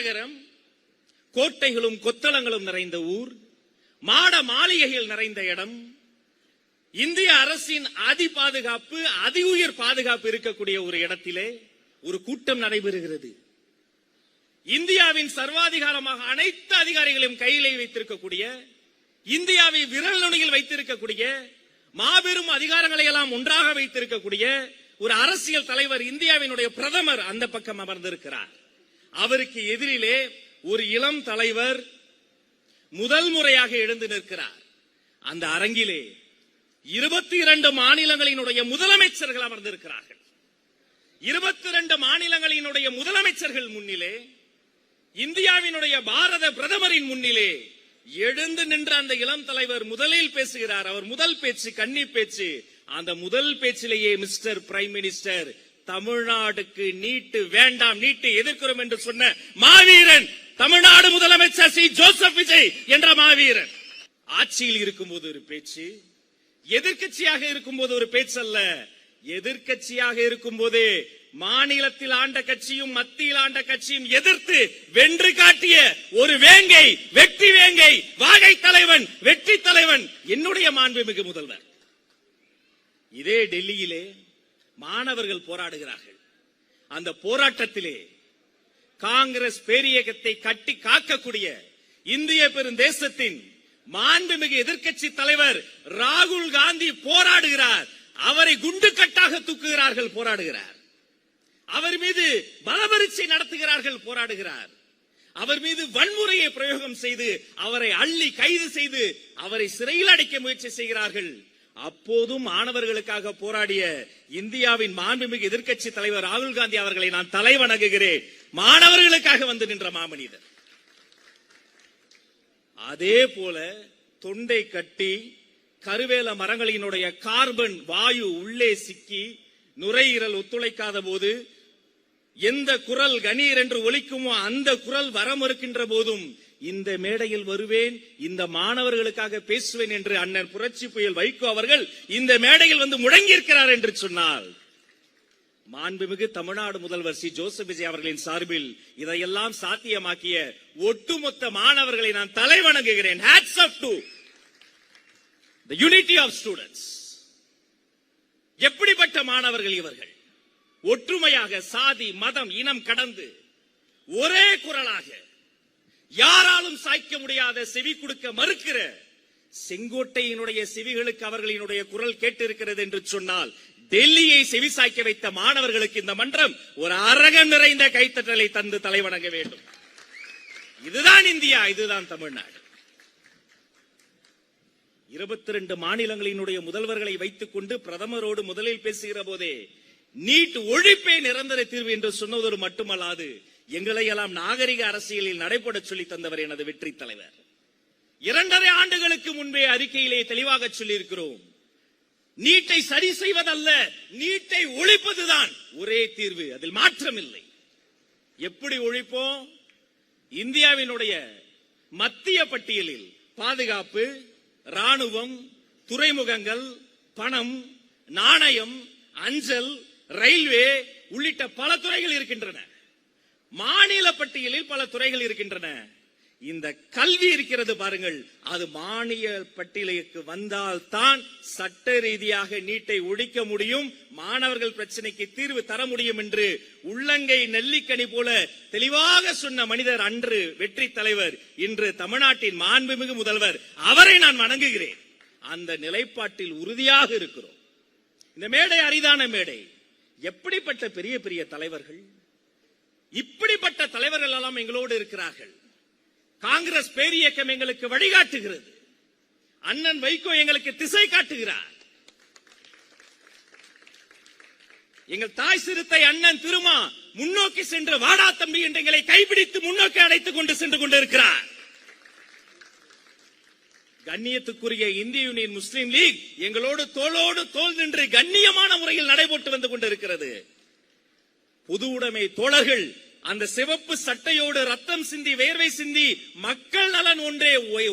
நகரம் கோட்டைகளும் கொத்தளங்களும் நிறைந்த ஊர், மாட மாளிகைகள் நிறைந்த இடம், இந்திய அரசின் அதி பாதுகாப்பு, அதி உயர் பாதுகாப்பு இருக்கக்கூடிய ஒரு இடத்திலே ஒரு கூட்டம் நடைபெறுகிறது. இந்தியாவின் சர்வாதிகாரமாக அனைத்து அதிகாரிகளையும் கையிலே வைத்திருக்கக்கூடிய, இந்தியாவை விரல் நுனியில் வைத்திருக்கக்கூடிய, மாபெரும் அதிகாரங்களை எல்லாம் ஒன்றாக வைத்திருக்கக்கூடிய ஒரு அரசியல் தலைவர், இந்தியாவினுடைய பிரதமர் அந்த பக்கம் அமர்ந்திருக்கிறார். அவருக்கு எதிரிலே ஒரு இளம் தலைவர் முதல் முறையாக எழுந்து நிற்கிறார். அந்த அரங்கிலே 22 மாநிலங்களினுடைய முதலமைச்சர்கள் அமர்ந்திருக்கிறார்கள். 22 மாநிலங்களினுடைய முதலமைச்சர்கள் முன்னிலே, இந்தியாவினுடைய பாரத பிரதமரின் முன்னிலே எழுந்து நின்ற அந்த இளம் தலைவர் முதலில் பேசுகிறார். அவர் முதல் பேச்சு கன்னி பேச்சு. அந்த முதல் பேச்சிலேயே மிஸ்டர் பிரைம் மினிஸ்டர், தமிழ்நாடுக்கு நீட்டு வேண்டாம், நீட்டை எதிர்க்கிறோம் என்று சொன்ன மாவீரன் தமிழ்நாடு முதலமைச்சர் சி ஜோசப் விஜய் என்ற மாவீரன். ஆட்சியில் இருக்கும்போது ஒரு பேச்சு, எதிர்க்கட்சியாக இருக்கும்போது ஒரு பேச்சு அல்ல. எதிர்க்கட்சியாக இருக்கும் போதே மாநிலத்தில் ஆண்ட கட்சியும் மத்தியில் ஆண்ட கட்சியும் எதிர்த்து வென்று காட்டிய ஒரு வேங்கை, வெற்றி வேங்கை, வாகை தலைவன், வெற்றி தலைவன் என்னுடைய மாண்புமிகு முதல்வர். இதே டெல்லியிலே மாணவர்கள் போராடுகிறார்கள். அந்த போராட்டத்திலே காங்கிரஸ் பேரியக்கத்தை கட்டி காக்கக்கூடிய இந்திய பெருந்தேசத்தின் மாண்புமிகு எதிர்க்கட்சி தலைவர் ராகுல் காந்தி போராடுகிறார். அவரை குண்டு கட்டாக தூக்குகிறார்கள், போராடுகிறார். அவர் மீது பலபரீட்சை நடத்துகிறார்கள், போராடுகிறார். அவர் மீது வன்முறையை பிரயோகம் செய்து அவரை அள்ளி கைது செய்து அவரை சிறையில் அடைக்க முயற்சி செய்கிறார்கள். அப்போதும் மாணவர்களுக்காக போராடிய இந்தியாவின் மாண்புமிகு எதிர்க்கட்சி தலைவர் ராகுல் காந்தி அவர்களை நான் தலை வணங்குகிறேன். மாணவர்களுக்காக வந்து நின்ற மாமனிதர். அதே போல தொண்டை கட்டி கருவேல மரங்களினுடைய கார்பன் வாயு உள்ளே சிக்கி நுரையீரல் ஒத்துழைக்காத போது எந்த குரல் கணீர் என்று ஒலிக்குமோ அந்த குரல் வர மறுக்கின்ற போதும் இந்த மேடையில் வருவேன், இந்த மாணவர்களுக்காக பேசுவேன் என்று அண்ணன் புரட்சி புயல் வைகோ அவர்கள் இந்த மேடையில் வந்து முழங்கியிருக்கிறார் என்று சொன்னால், மாண்புமிகு தமிழ்நாடு முதல்வர் சி ஜோசப் விஜய் அவர்களின் சார்பில் இதையெல்லாம் சாத்தியமாக்கிய ஒட்டுமொத்த மாணவர்களை நான் தலை வணங்குகிறேன். Hats off to the unity of students. எப்படிப்பட்ட மாணவர்கள் இவர்கள்! ஒற்றுமையாக சாதி மதம் இனம் கடந்து ஒரே குரலாக யாராலும் சாய்க்க முடியாத, செவி கொடுக்க மறுக்கிற செங்கோட்டையினுடைய செவிகளுக்கு அவர்களினுடைய குரல் கேட்டிருக்கிறது என்று சொன்னால், டெல்லியை செவி சாய்க்க வைத்த மாணவர்களுக்கு இந்த மன்றம் ஒரு அரகம் நிறைந்த கைத்தட்டலை தந்து தலைவணங்க வேண்டும். இதுதான் இந்தியா, இதுதான் தமிழ்நாடு. 22 மாநிலங்களினுடைய முதல்வர்களை வைத்துக் கொண்டு பிரதமரோடு முதலில் பேசுகிற போதே நீட் ஒழிப்பே நிரந்தர தீர்வு என்று சொன்னதோடு மட்டுமல்லாது, எங்களை எல்லாம் நாகரிக அரசியலில் நடைபெற சொல்லி தந்தவர் எனது வெற்றி தலைவர். 2.5 ஆண்டுகளுக்கு முன்பே அறிக்கையிலே தெளிவாக சொல்லி இருக்கிறோம், நீட்டை சரி செய்வதல்ல, நீட்டை ஒழிப்பதுதான் ஒரே தீர்வு, அதில் மாற்றம் இல்லை. எப்படி ஒழிப்போம்? இந்தியாவினுடைய மத்திய பட்டியலில் பாதுகாப்பு, ராணுவம், துறைமுகங்கள், பணம், நாணயம், அஞ்சல், ரயில்வே உள்ளிட்ட பல துறைகள் இருக்கின்றன. மாநில பட்டியலில் பல துறைகள் இருக்கின்றன. இந்த கல்வி இருக்கிறது பாருங்கள், அது மாநில பட்டியலுக்கு வந்தால் தான் சட்ட ரீதியாக நீட்டை ஒழிக்க முடியும், மாணவர்கள் பிரச்சனைக்கு தீர்வு தர முடியும் என்று உள்ளங்கை நெல்லிக்கனி போல தெளிவாக சொன்ன மனிதர் அன்று வெற்றி தலைவர், இன்று தமிழ்நாட்டின் மாண்புமிகு முதல்வர். அவரை நான் வணங்குகிறேன். அந்த நிலைப்பாட்டில் உறுதியாக இருக்கிறோம். இந்த மேடை அரிதான மேடை. எப்படிப்பட்ட பெரிய பெரிய தலைவர்கள், இப்படிப்பட்ட தலைவர்கள் எல்லாம் எங்களோடு இருக்கிறார்கள். காங்கிரஸ் பேரியக்கம் எங்களுக்கு வழிகாட்டுகிறது. அண்ணன் வைகோ எங்களுக்கு திசை காட்டுகிறார். எங்கள் தாய் சிறுத்தை அண்ணன் திருமா முன்னோக்கி சென்று வாடா தம்பி என்று எங்களை கைப்பிடித்து முன்னோக்கி அழைத்துக் கொண்டு சென்று கொண்டிருக்கிறார். கண்ணியத்துக்குரிய இந்திய யூனியன் முஸ்லீம் லீக் எங்களோடு தோளோடு தோள் நின்று கண்ணியமான முறையில் நடைபெற்று வந்து கொண்டிருக்கிறது. பொது உடைமை தோழர்கள் அந்த சிவப்பு சட்டையோடு ரத்தம் சிந்தி வேர்வை சிந்தி மக்கள் நலன்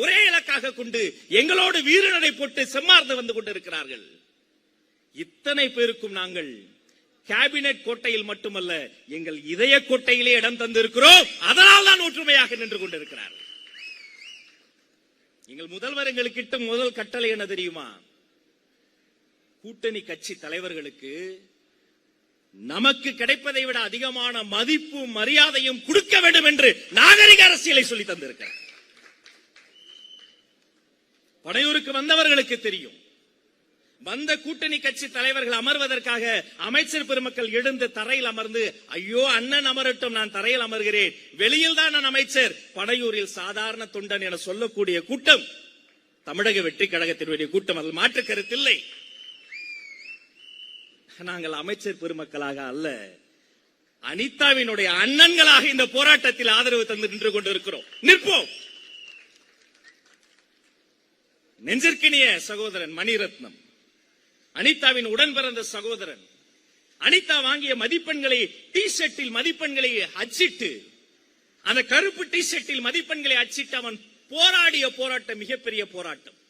ஒரே இலக்காக கொண்டு எங்களோடு வீரநடை போட்டு செம்மார்ந்து வந்து கொண்டிருக்கிறார்கள். இத்தனை பேருக்கும் நாங்கள் கேபினெட் கோட்டையில் மட்டுமல்ல, எங்கள் இதய கோட்டையிலே இடம் தந்திருக்கிறோம். அதனால் தான் ஒற்றுமையாக நின்று கொண்டிருக்கிறார்கள். எங்கள் முதல்வர் எங்களுக்கு முதல் கட்டளை என்ன தெரியுமா? கூட்டணி கட்சி தலைவர்களுக்கு நமக்கு கிடைப்பதை விட அதிகமான மதிப்பும் மரியாதையும் கொடுக்க வேண்டும் என்று நாகரிக அரசியலை சொல்லி தந்திருக்கிறார். படையூருக்கு வந்தவர்களுக்கு தெரியும். வந்த கூட்டணி கட்சி தலைவர்கள் அமர்வதற்காக அமைச்சர் பெருமக்கள் எழுந்து தரையில் அமர்ந்து, ஐயோ அண்ணன் அமரட்டும், நான் தரையில் அமர்கிறேன், வெளியில் தான் நான் அமைச்சர், படையூரில் சாதாரண தொண்டன் என சொல்லக்கூடிய கூட்டம் தமிழக வெற்றி கழகத்தினுடைய கூட்டம். அதில் மாற்று கருத்தில்லை. நாங்கள் அமைச்சர் பெருமக்களாக அல்ல, அனிதாவினுடைய அண்ணன்களாக இந்த போராட்டத்தில் ஆதரவு தந்து நின்று கொண்டிருக்கிறோம். நிற்போம். நெஞ்சிற்கினிய சகோதரன் மணிரத்னம், அனிதாவின் உடன் பிறந்த சகோதரன், அனிதா வாங்கிய மதிப்பெண்களை டி ஷர்ட்டில் மதிப்பெண்களை அச்சிட்டு, அந்த கருப்பு டி ஷர்ட்டில் மதிப்பெண்களை அச்சிட்டு அவன் போராடிய போராட்டம் மிகப்பெரிய போராட்டம்.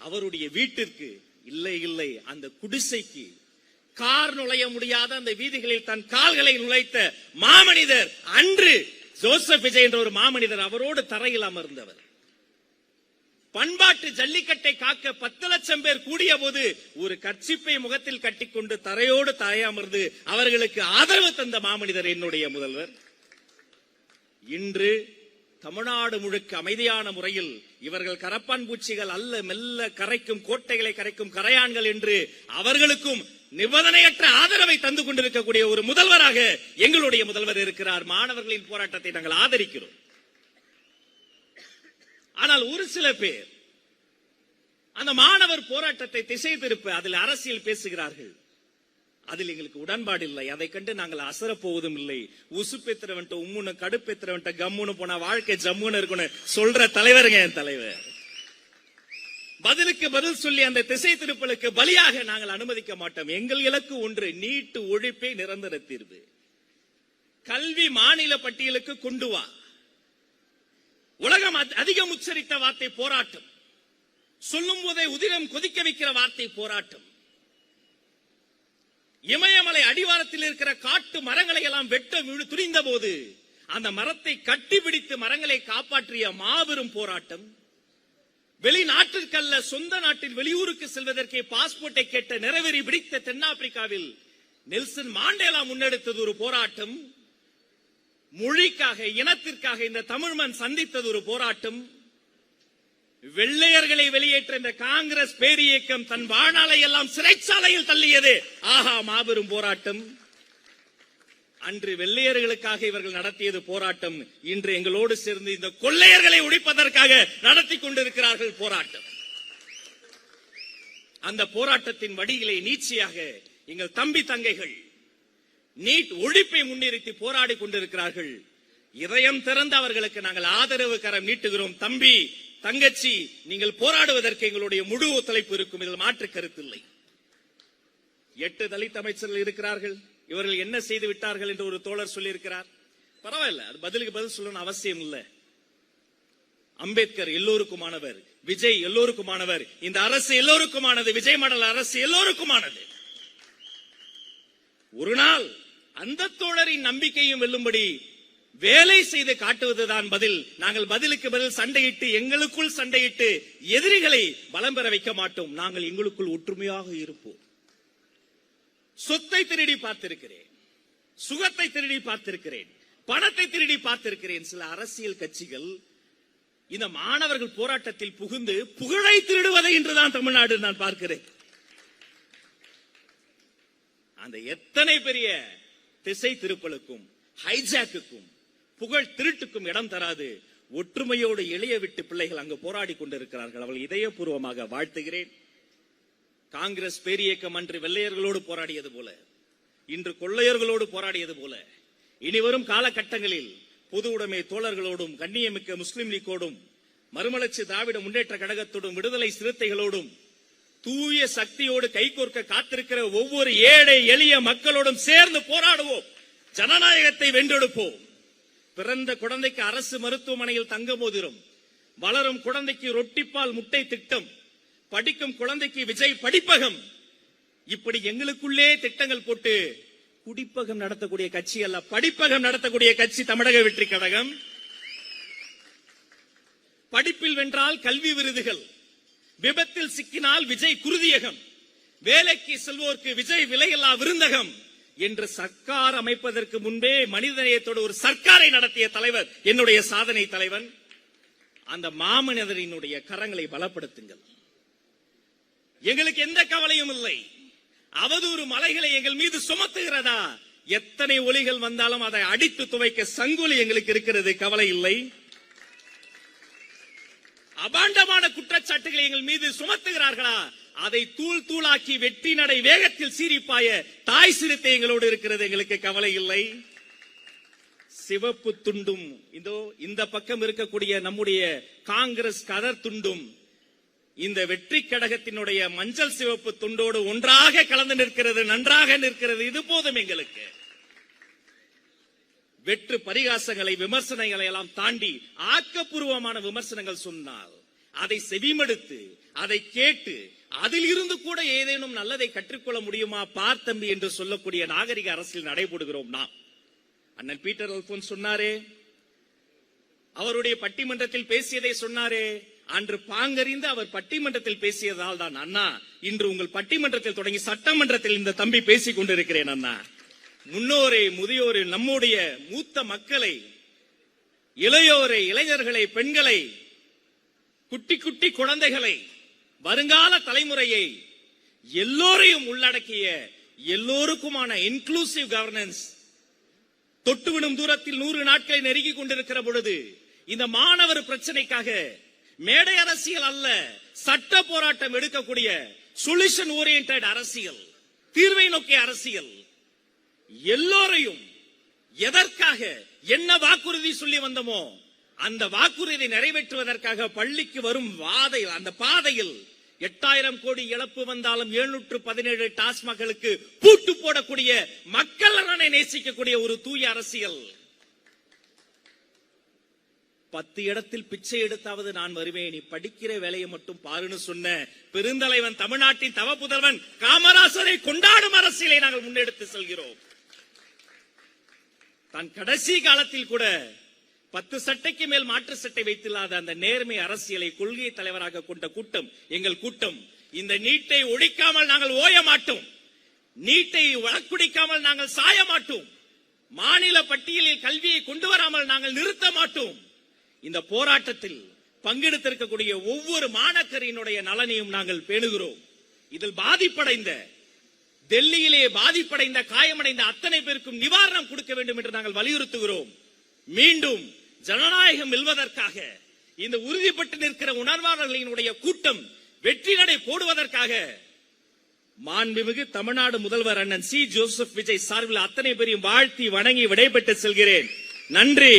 அவருடைய வீட்டிற்கு இல்லை அந்த குடிசைக்கு கார் நுழைய முடியாத அந்த வீதிகளில் தன் கால்களை நுழைத்த மாமனிதர் அன்று ஜோசப் விஜய் என்ற ஒரு மாமனிதர். அவரோடு தரையில் அமர்ந்தவர். பண்பாட்டு ஜல்லிக்கட்டை காக்க 10 லட்சம் பேர் கூடிய போது ஒரு கர்ச்சிப்பை முகத்தில் கட்டிக்கொண்டு தரையோடு அமர்ந்து அவர்களுக்கு ஆதரவு தந்த மாமனிதர் என்னுடைய முதல்வர். இன்று தமிழ்நாடு முழுக்க அமைதியான முறையில் இவர்கள் கரப்பான் பூச்சிகள் அல்ல, மெல்ல கரைக்கும் கோட்டைகளை கரைக்கும் கரையான்கள் என்று அவர்களுக்கும் நிபந்தனையற்ற ஆதரவை தந்து கொண்டிருக்கக்கூடிய ஒரு முதல்வராக எங்களுடைய முதல்வர் இருக்கிறார். மாணவர்களின் போராட்டத்தை நாங்கள் ஆதரிக்கிறோம். ஆனால் ஒரு சில பேர் அந்த மாணவர் போராட்டத்தை திசை திருப்ப அதில் அரசியல் பேசுகிறார்கள். அதில் எங்களுக்கு உடன்பாடு இல்லை. அதை கண்டு நாங்கள் அசர போவதும் இல்லை. உசுப்பெத்திரவன்ட்ட உம்முன்னு கடுப்பெத்திரவன்ட்ட கம்முன்னு போனா வாழ்க்கை ஜம்முன்னு இருக்கணும் சொல்ற தலைவருங்க என் தலைவர். பதிலுக்கு பதில் சொல்லி அந்த திசை திருப்பலுக்கு பலியாக நாங்கள் அனுமதிக்க மாட்டோம். எங்கள் இலக்கு ஒன்று, நீட் ஒழிப்பே நிரந்தர தீர்வு. கல்வி மாநில பட்டியலுக்கு கொண்டு வா. உலகம் அதிகம் உச்சரித்த வார்த்தை போராட்டம். சொல்லும் போதே உதிரம் கொதிக்க வைக்கிற வார்த்தை போராட்டம். இமயமலை அடிவாரத்தில் இருக்கிற காட்டு மரங்களை எல்லாம் வெட்ட துணிந்த போது அந்த மரத்தை கட்டிப்பிடித்து மரங்களை காப்பாற்றிய மாபெரும் போராட்டம். வெளிநாட்டிற்கல்ல, சொந்த நாட்டில் வெளியூருக்கு செல்வதற்கே பாஸ்போர்ட்டை கேட்ட நிறைவேறி பிடித்த தென்னாப்பிரிக்காவில் நெல்சன் மாண்டேலா முன்னெடுத்தது ஒரு போராட்டம். மொழிக்காக, இனத்திற்காக இந்த தமிழ்மண் சந்தித்தது ஒரு போராட்டம். வெள்ளையர்களை வெளியேற்ற இந்த காங்கிரஸ் பேரியக்கம் தன் வாழ்நாளை எல்லாம் சிறைச்சாலையில் தள்ளியது. ஆஹா, மாபெரும் போராட்டம். அன்று வெள்ளையர்களுக்காக இவர்கள் நடத்தியது போராட்டம். இன்று எங்களோடு சேர்ந்து இந்த கொள்ளையர்களை ஒழிப்பதற்காக நடத்தி கொண்டிருக்கிறார்கள் போராட்டம். அந்த போராட்டத்தின் வடிகளை நீட்சியாக எங்கள் தம்பி தங்கைகள் நீட் ஒழிப்பை முன்னிறுத்தி போராடி கொண்டிருக்கிறார்கள். இதயம் திறந்து அவர்களுக்கு நாங்கள் ஆதரவு கரம் நீட்டுகிறோம். தம்பி தங்கச்சி, நீங்கள் போராடுவதற்கு எங்களுடைய முழு ஒத்துழைப்பு இருக்கும். இதில் மாற்று கருத்தில்லை. 8 தலித் அமைச்சர்கள் இருக்கிறார்கள். இவர்கள் என்ன செய்து விட்டார்கள் என்று ஒரு தோழர் சொல்லி இருக்கிறார். பரவாயில்ல, அது பதிலுக்கு பதில் சொல்லணும் அவசியம் இல்லை. அம்பேத்கர் எல்லோருக்குமானவர், விஜய் எல்லோருக்குமானவர், இந்த அரசு எல்லோருக்குமானது, விஜய் மண்டல அரசு எல்லோருக்குமானது. ஒரு நாள் அந்த தோழரின் நம்பிக்கையும் வெல்லும்படி வேலை செய்து காட்டுவதுதான் பதில். நாங்கள் பதிலுக்கு பதில் சண்டையிட்டு, எங்களுக்குள் சண்டையிட்டு எதிரிகளை பலம் பெற வைக்க மாட்டோம். நாங்கள் எங்களுக்குள் ஒற்றுமையாக இருப்போம். சொத்தை திருடி பார்த்திருக்கிறேன், சுகத்தை திருடி பார்த்திருக்கிறேன், பணத்தை திருடி பார்த்திருக்கிறேன். சில அரசியல் கட்சிகள் இந்த மாணவர்கள் போராட்டத்தில் புகுந்து புகழை திருடுவதை இன்றுதான் தமிழ்நாடு நான் பார்க்கிறேன். அந்த எத்தனை பெரிய திசை திருப்பலுக்கும் ஹைஜாக்குக்கும் புகழ் திருட்டுக்கும் இடம் தராது. ஒற்றுமையோடு இளைய விட்டு பிள்ளைகள் அங்கு போராடி கொண்டிருக்கிறார்கள். அவள் இதயபூர்வமாக வாழ்த்துகிறேன். காங்கிரஸ் பேரியக்கம் அன்று வெள்ளையர்களோடு போராடியது போல, இன்று கொள்ளையர்களோடு போராடியது போல, இனிவரும் காலகட்டங்களில் பொது உடைமை தோழர்களோடும், கண்ணியமிக்க முஸ்லிம் லீக்கோடும், மறுமலர்ச்சி திராவிட முன்னேற்ற கழகத்தோடும், விடுதலை சிறுத்தைகளோடும், தூய சக்தியோடு கைகோர்க்க காத்திருக்கிற ஒவ்வொரு ஏழை எளிய மக்களோடும் சேர்ந்து போராடுவோம். ஜனநாயகத்தை வென்றெடுப்போம். பிறந்த குழந்தைக்கு அரசு மருத்துவமனையில் தங்க மோதிரம், வளரும் குழந்தைக்கு ரொட்டிப்பால் முட்டை திட்டம், படிக்கும் குழந்தைக்கு விஜய் படிப்பகம், இப்படி எங்களுக்குள்ளே திட்டங்கள் போட்டு குடிப்பகம் நடத்தக்கூடிய கட்சி அல்ல, படிப்பகம் நடத்தக்கூடிய கட்சி தமிழக வெற்றி கழகம். படிப்பில் வென்றால் கல்வி விருதுகள், விபத்தில் சிக்கினால் விஜய் குருதியகம், வேலைக்கு செல்வோருக்கு விஜய் விலையில்லா விருந்தகம் என்று சர்க்கார் அமைப்பதற்கு முன்பே மனிதநேயத்தோடு ஒரு சர்க்காரை நடத்திய தலைவர் என்னுடைய சாதனை தலைவன். அந்த மாமனிதரினுடைய கரங்களை பலப்படுத்துங்கள். எங்களுக்கு எந்த கவலையும் இல்லை. அவதூறு மலைகளை எங்கள் மீது சுமத்துகிறதா? எத்தனை ஒலிகள் வந்தாலும் அதை அடித்து துவைக்க சங்குலி எங்களுக்கு இருக்கிறது, கவலை இல்லை. அபாண்டமான குற்றச்சாட்டுகளை எங்கள் மீது சுமத்துகிறார்களா? அதை தூள் தூளாக்கி வெற்றி நடை வேகத்தில் சீரிப்பாய தாய் சிறுத்தை எங்களோடு இருக்கிறது, எங்களுக்கு கவலை இல்லை. சிவப்பு துண்டும் இந்த பக்கம் இருக்கக்கூடிய நம்முடைய காங்கிரஸ் கதர் துண்டும் இந்த வெற்றி கழகத்தினுடைய மஞ்சள் சிவப்பு துண்டோடு ஒன்றாக கலந்து நிற்கிறது, நன்றாக நிற்கிறது. இது போதும் எங்களுக்கு. வெற்று பரிகாசங்களை, விமர்சனங்களை எல்லாம் தாண்டி ஆக்கப்பூர்வமான விமர்சனங்கள் சொன்னால் அதை செவிமடுத்து, அதை கேட்டு, அதில் இருந்து கூட ஏதேனும் நல்லதை கற்றுக்கொள்ள முடியுமா பார் தம்பி என்று சொல்லக்கூடிய நாகரிக அரசியல் நடைபெறுகிறோம் நாம். அண்ணன் பீட்டர் அல்போன்ஸ் சொன்னாரே, அவருடைய பட்டிமன்றத்தில் பேசியதை சொன்னாரே, அன்று பாங்கறிந்து அவர் பட்டிமன்றத்தில் பேசியதால் தான் அண்ணா இன்று உங்கள் பட்டிமன்றத்தில் தொடங்கி சட்டமன்றத்தில் இந்த தம்பி பேசிக் கொண்டிருக்கிறேன் அண்ணா. முன்னோரை, முதியோரை, நம்முடைய மூத்த மக்களை, இளையோரை, இளைஞர்களை, பெண்களை, குட்டி குட்டி குழந்தைகளை, வருங்கால தலைமுறையை எல்லோரையும் உள்ளடக்கிய எல்லோருக்குமான இன்க்ளூசிவ் கவர்னன்ஸ் தொட்டுவிடும் தூரத்தில் 100 நாட்களை நெருங்கிக் கொண்டிருக்கிற பொழுது இந்த மாணவர் பிரச்சனைக்காக மேடை அரசியல் அல்ல, சட்ட போராட்டம் எடுக்கக்கூடிய சொல்யூஷன் ஓரியன்டட் அரசியல், தீர்வை நோக்கிய அரசியல், எல்லோரையும் எதற்காக என்ன வாக்குறுதி சொல்லி வந்தோமோ அந்த வாக்குறுதியை நிறைவேற்றுவதற்காக பள்ளிக்கு வரும் அந்த பாதையில் 8000 கோடி இழப்பு வந்தாலும் 717 டாஸ்மாக்களுக்கு பூட்டு போடக்கூடிய மக்கள் நலனை நேசிக்கக்கூடிய ஒரு தூய அரசியல். 10 இடத்தில் பிச்சை எடுத்தாவது நான் வருவேன், நீ படிக்கிற வேலையை மட்டும் பாருன்னு சொன்ன பெருந்தலைவன், தமிழ்நாட்டின் தவ புதல்வன் காமராசரை கொண்டாடும் அரசியலை நாங்கள் முன்னெடுத்து செல்கிறோம். தன் கடைசி காலத்தில் கூட 10 சட்டைக்கு மேல் மாற்று சட்டை வைத்தில்லாத அந்த நேர்மை அரசியலை கொள்கை தலைவராக கொண்ட கூட்டம் எங்கள் கூட்டம். இந்த நீட்டை ஒழிக்காமல் நாங்கள் ஓய மாட்டோம், நீட்டை வழக்குடிக்காமல் நாங்கள் சாய மாட்டோம், மாநில பட்டியலில் கல்வியை கொண்டு வராமல் நாங்கள் நிறுத்த மாட்டோம். இந்த போராட்டத்தில் பங்கெடுத்திருக்கக்கூடிய ஒவ்வொரு மாணக்கரினுடைய நலனையும் நாங்கள் பேணுகிறோம். இதில் பாதிப்படைந்த, டெல்லியிலே பாதிப்படைந்த, காயமடைந்த அத்தனை பேருக்கும் நிவாரணம் கொடுக்க வேண்டும் என்று நாங்கள் வலியுறுத்துகிறோம். மீண்டும் ஜனநாயகம் வெல்வதற்காக, இந்த உறுதிப்பட்டு நிற்கிற உணர்வாளர்களினுடைய கூட்டம் வெற்றி நடை போடுவதற்காக மாண்புமிகு தமிழ்நாடு முதல்வர் அண்ணன் சி. ஜோசப் விஜய் சார்பில் அத்தனை பேரையும் வாழ்த்தி வணங்கி விடைபெற்று செல்கிறேன். நன்றி.